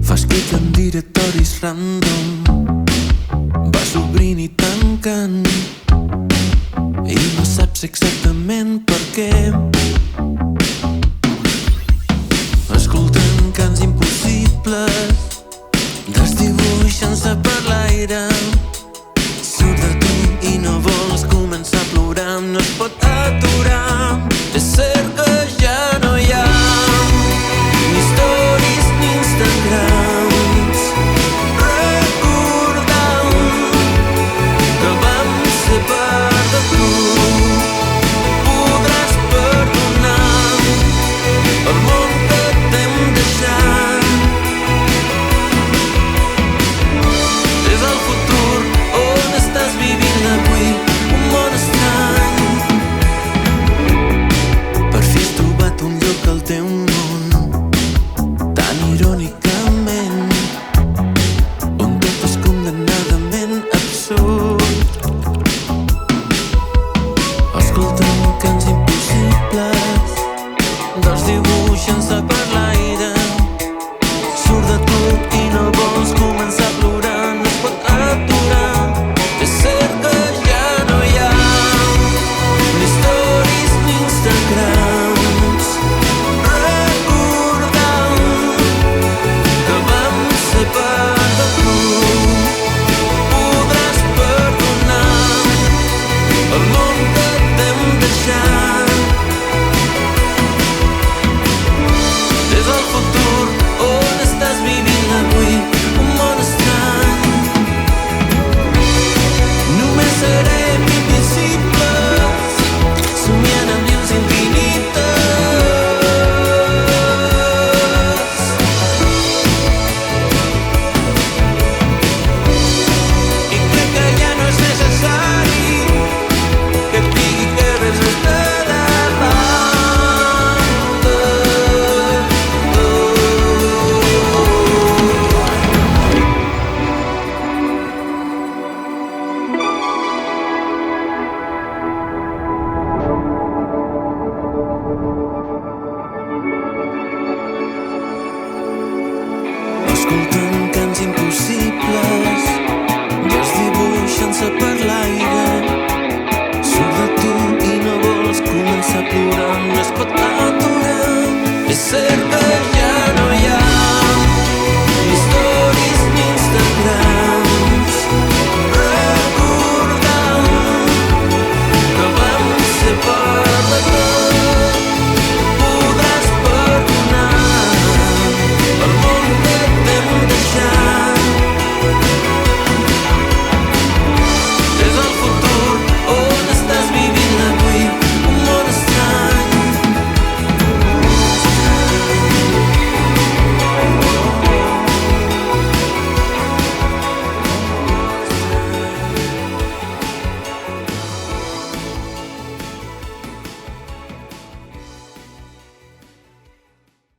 Fas clic en directoris random, vas obrint i tancant i no saps exactament per què. Escoltant cants impossibles, desdibuixant-se per l'aire. Surt de tu i no vols començar a plorar, no es pot aturar. És cert que ja no hi ha ni stories ni Instagrams recordant que vam ser part de tu. Podràs perdonar el món que t'hem deixat. És el futur on estàs vivint avui, un món estrany. Per fi has trobat un lloc al teu món, tan irònicament, on tot és condemnadament absurd. Escoltant cants impossibles, desdibuixant-se per l'aire. Surt de tu i no vols començar a plorar, no es pot aturar. És cert que ja no hi ha ni stories ni Instagrams recordant que vam ser part de tu. Podràs perdonar el món que t'hem deixat. És el futur on estàs vivint avui, un món estrany. Només serem invisibles, somiant amb llums infinites. I crec que ja no és necessari que et digui que res estarà davant de tu. Escoltant cants impossibles, desdibuixant-se per l'aire. Surt de tu i no vols començar a plorar, no es pot aturar. És cert